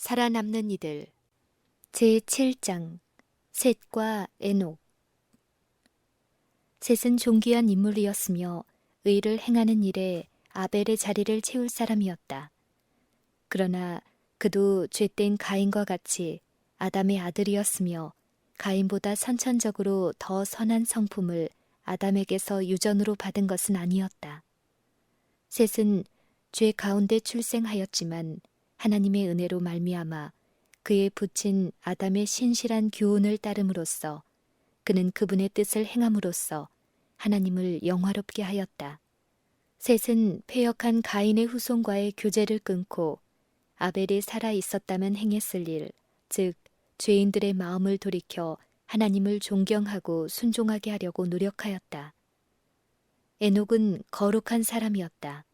살아남는 이들 제7장 셋과 에녹. 셋은 존귀한 인물이었으며 의를 행하는 일에 아벨의 자리를 채울 사람이었다. 그러나 그도 죄된 가인과 같이 아담의 아들이었으며 가인보다 선천적으로 더 선한 성품을 아담에게서 유전으로 받은 것은 아니었다. 셋은 죄 가운데 출생하였지만 하나님의 은혜로 말미암아 그의 부친 아담의 신실한 교훈을 따름으로써 그는 그분의 뜻을 행함으로써 하나님을 영화롭게 하였다. 셋은 패역한 가인의 후손과의 교제를 끊고 아벨이 살아 있었다면 행했을 일, 즉 죄인들의 마음을 돌이켜 하나님을 존경하고 순종하게 하려고 노력하였다. 에녹은 거룩한 사람이었다.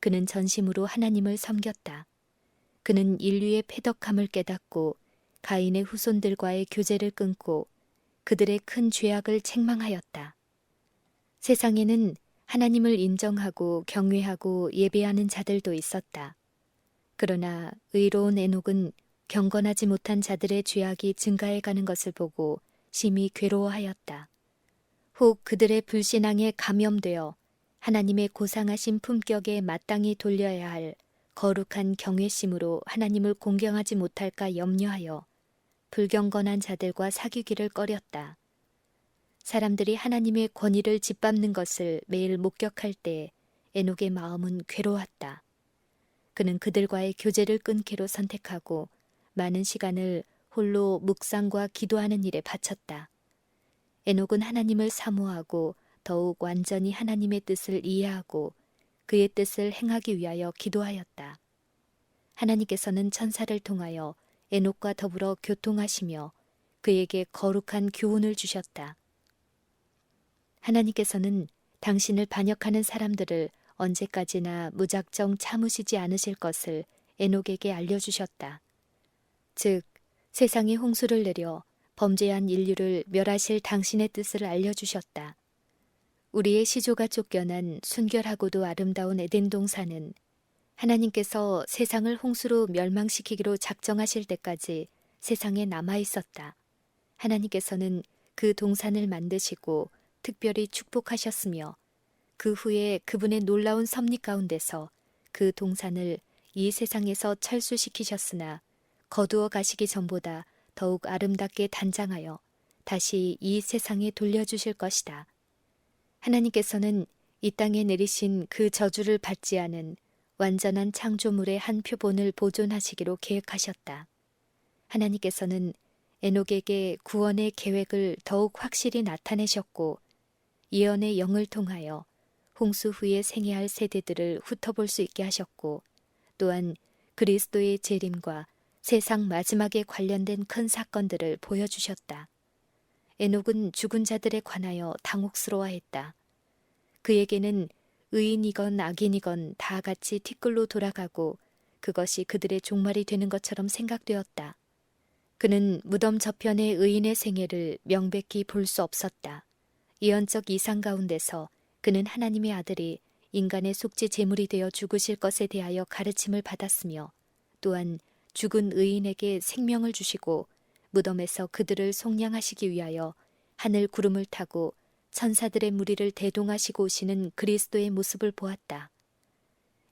그는 전심으로 하나님을 섬겼다. 그는 인류의 패덕함을 깨닫고 가인의 후손들과의 교제를 끊고 그들의 큰 죄악을 책망하였다. 세상에는 하나님을 인정하고 경외하고 예배하는 자들도 있었다. 그러나 의로운 에녹은 경건하지 못한 자들의 죄악이 증가해가는 것을 보고 심히 괴로워하였다. 혹 그들의 불신앙에 감염되어 하나님의 고상하신 품격에 마땅히 돌려야 할 거룩한 경외심으로 하나님을 공경하지 못할까 염려하여 불경건한 자들과 사귀기를 꺼렸다. 사람들이 하나님의 권위를 짓밟는 것을 매일 목격할 때 에녹의 마음은 괴로웠다. 그는 그들과의 교제를 끊기로 선택하고 많은 시간을 홀로 묵상과 기도하는 일에 바쳤다. 에녹은 하나님을 사모하고 더욱 완전히 하나님의 뜻을 이해하고 그의 뜻을 행하기 위하여 기도하였다. 하나님께서는 천사를 통하여 에녹과 더불어 교통하시며 그에게 거룩한 교훈을 주셨다. 하나님께서는 당신을 반역하는 사람들을 언제까지나 무작정 참으시지 않으실 것을 에녹에게 알려주셨다. 즉, 세상에 홍수를 내려 범죄한 인류를 멸하실 당신의 뜻을 알려주셨다. 우리의 시조가 쫓겨난 순결하고도 아름다운 에덴 동산은 하나님께서 세상을 홍수로 멸망시키기로 작정하실 때까지 세상에 남아 있었다. 하나님께서는 그 동산을 만드시고 특별히 축복하셨으며 그 후에 그분의 놀라운 섭리 가운데서 그 동산을 이 세상에서 철수시키셨으나 거두어 가시기 전보다 더욱 아름답게 단장하여 다시 이 세상에 돌려주실 것이다. 하나님께서는 이 땅에 내리신 그 저주를 받지 않은 완전한 창조물의 한 표본을 보존하시기로 계획하셨다. 하나님께서는 에녹에게 구원의 계획을 더욱 확실히 나타내셨고 예언의 영을 통하여 홍수 후에 생애할 세대들을 훑어볼 수 있게 하셨고 또한 그리스도의 재림과 세상 마지막에 관련된 큰 사건들을 보여주셨다. 에녹은 죽은 자들에 관하여 당혹스러워했다. 그에게는 의인이건 악인이건 다 같이 티끌로 돌아가고 그것이 그들의 종말이 되는 것처럼 생각되었다. 그는 무덤 저편의 의인의 생애를 명백히 볼 수 없었다. 예언적 이상 가운데서 그는 하나님의 아들이 인간의 속죄 제물이 되어 죽으실 것에 대하여 가르침을 받았으며 또한 죽은 의인에게 생명을 주시고 무덤에서 그들을 속량하시기 위하여 하늘 구름을 타고 천사들의 무리를 대동하시고 오시는 그리스도의 모습을 보았다.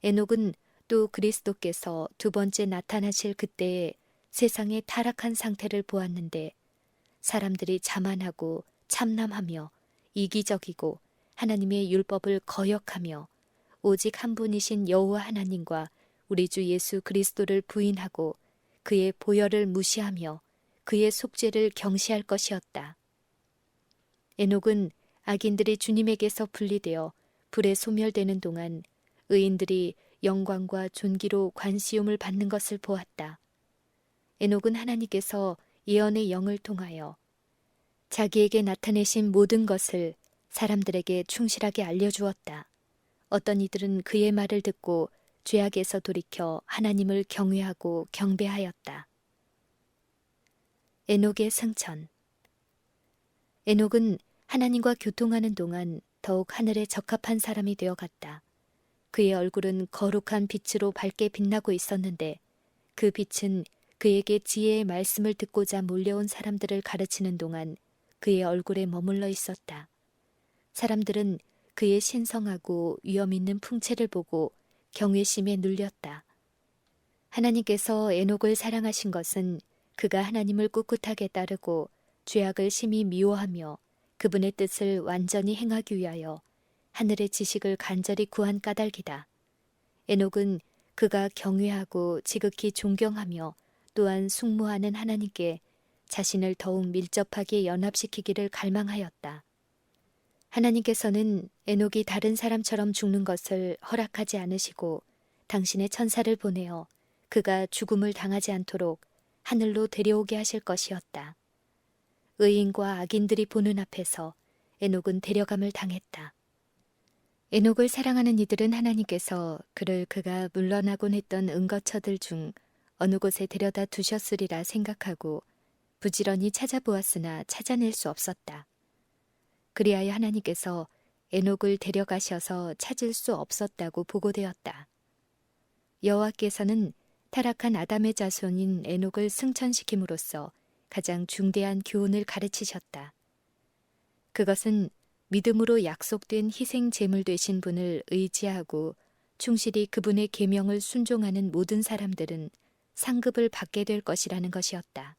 에녹은 또 그리스도께서 두 번째 나타나실 그때의 세상의 타락한 상태를 보았는데 사람들이 자만하고 참남하며 이기적이고 하나님의 율법을 거역하며 오직 한 분이신 여호와 하나님과 우리 주 예수 그리스도를 부인하고 그의 보혈을 무시하며 그의 속죄를 경시할 것이었다. 에녹은 악인들이 주님에게서 분리되어 불에 소멸되는 동안 의인들이 영광과 존귀로 관시움을 받는 것을 보았다. 에녹은 하나님께서 예언의 영을 통하여 자기에게 나타내신 모든 것을 사람들에게 충실하게 알려주었다. 어떤 이들은 그의 말을 듣고 죄악에서 돌이켜 하나님을 경외하고 경배하였다. 에녹의 승천. 에녹은 하나님과 교통하는 동안 더욱 하늘에 적합한 사람이 되어갔다. 그의 얼굴은 거룩한 빛으로 밝게 빛나고 있었는데 그 빛은 그에게 지혜의 말씀을 듣고자 몰려온 사람들을 가르치는 동안 그의 얼굴에 머물러 있었다. 사람들은 그의 신성하고 위엄 있는 풍채를 보고 경외심에 눌렸다. 하나님께서 에녹을 사랑하신 것은 그가 하나님을 꿋꿋하게 따르고 죄악을 심히 미워하며 그분의 뜻을 완전히 행하기 위하여 하늘의 지식을 간절히 구한 까닭이다. 에녹은 그가 경외하고 지극히 존경하며 또한 숭모하는 하나님께 자신을 더욱 밀접하게 연합시키기를 갈망하였다. 하나님께서는 에녹이 다른 사람처럼 죽는 것을 허락하지 않으시고 당신의 천사를 보내어 그가 죽음을 당하지 않도록 하늘로 데려오게 하실 것이었다. 의인과 악인들이 보는 앞에서 에녹은 데려감을 당했다. 에녹을 사랑하는 이들은 하나님께서 그를 그가 물러나곤 했던 은거처들 중 어느 곳에 데려다 두셨으리라 생각하고 부지런히 찾아보았으나 찾아낼 수 없었다. 그리하여 하나님께서 에녹을 데려가셔서 찾을 수 없었다고 보고되었다. 여호와께서는 타락한 아담의 자손인 에녹을 승천시킴으로써 가장 중대한 교훈을 가르치셨다. 그것은 믿음으로 약속된 희생 제물 되신 분을 의지하고 충실히 그분의 계명을 순종하는 모든 사람들은 상급을 받게 될 것이라는 것이었다.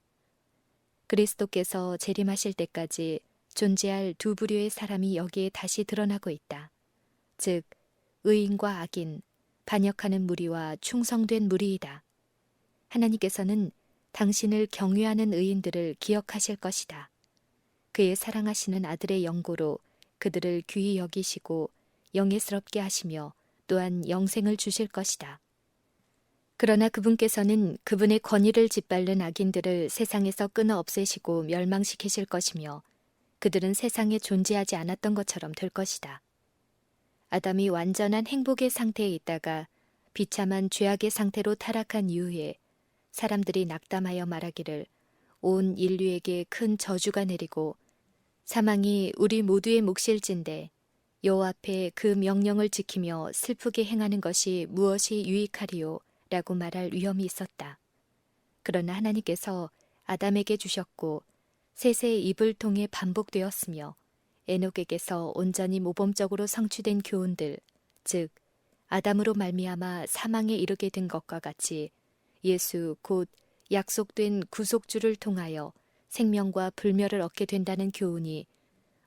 그리스도께서 재림하실 때까지 존재할 두 부류의 사람이 여기에 다시 드러나고 있다. 즉, 의인과 악인, 반역하는 무리와 충성된 무리이다. 하나님께서는 당신을 경외하는 의인들을 기억하실 것이다. 그의 사랑하시는 아들의 영고로 그들을 귀히 여기시고 영예스럽게 하시며 또한 영생을 주실 것이다. 그러나 그분께서는 그분의 권위를 짓밟는 악인들을 세상에서 끊어 없애시고 멸망시키실 것이며 그들은 세상에 존재하지 않았던 것처럼 될 것이다. 아담이 완전한 행복의 상태에 있다가 비참한 죄악의 상태로 타락한 이후에 사람들이 낙담하여 말하기를 온 인류에게 큰 저주가 내리고 사망이 우리 모두의 몫일진데 여호와 앞에 그 명령을 지키며 슬프게 행하는 것이 무엇이 유익하리요? 라고 말할 위험이 있었다. 그러나 하나님께서 아담에게 주셨고 셋의 입을 통해 반복되었으며 에녹에게서 온전히 모범적으로 성취된 교훈들, 즉 아담으로 말미암아 사망에 이르게 된 것과 같이 예수 곧 약속된 구속주를 통하여 생명과 불멸을 얻게 된다는 교훈이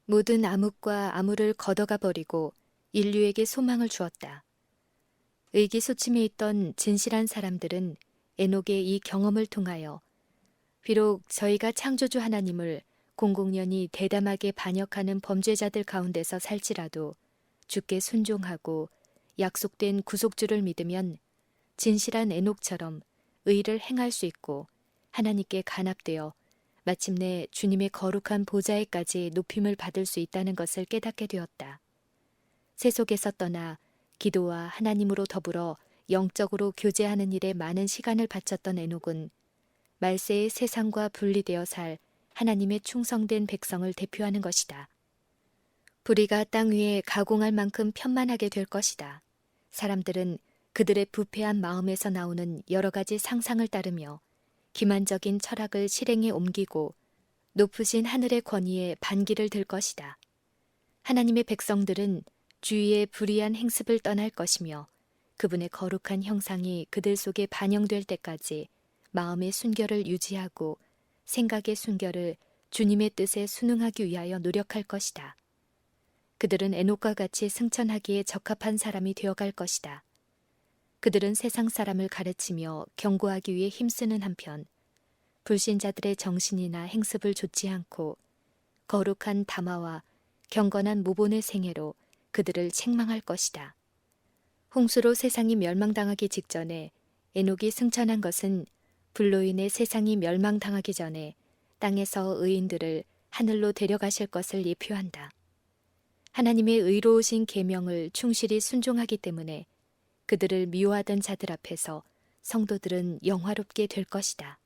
모든 암흑과 암울을 걷어가 버리고 인류에게 소망을 주었다. 의기소침해 있던 진실한 사람들은 에녹의 이 경험을 통하여 비록 저희가 창조주 하나님을 공공연히 대담하게 반역하는 범죄자들 가운데서 살지라도 주께 순종하고 약속된 구속주를 믿으면 진실한 에녹처럼 의를 행할 수 있고 하나님께 간합되어 마침내 주님의 거룩한 보좌에까지 높임을 받을 수 있다는 것을 깨닫게 되었다. 세속에서 떠나 기도와 하나님으로 더불어 영적으로 교제하는 일에 많은 시간을 바쳤던 에녹은 말세의 세상과 분리되어 살 하나님의 충성된 백성을 대표하는 것이다. 불의가 땅 위에 가공할 만큼 편만하게 될 것이다. 사람들은 그들의 부패한 마음에서 나오는 여러 가지 상상을 따르며 기만적인 철학을 실행에 옮기고 높으신 하늘의 권위에 반기를 들 것이다. 하나님의 백성들은 주위의 불의한 행습을 떠날 것이며 그분의 거룩한 형상이 그들 속에 반영될 때까지 마음의 순결을 유지하고 생각의 순결을 주님의 뜻에 순응하기 위하여 노력할 것이다. 그들은 에녹과 같이 승천하기에 적합한 사람이 되어갈 것이다. 그들은 세상 사람을 가르치며 경고하기 위해 힘쓰는 한편 불신자들의 정신이나 행습을 좇지 않고 거룩한 담화와 경건한 모본의 생애로 그들을 책망할 것이다. 홍수로 세상이 멸망당하기 직전에 에녹이 승천한 것은 불로 인해 세상이 멸망당하기 전에 땅에서 의인들을 하늘로 데려가실 것을 예표한다. 하나님의 의로우신 계명을 충실히 순종하기 때문에 그들을 미워하던 자들 앞에서 성도들은 영화롭게 될 것이다.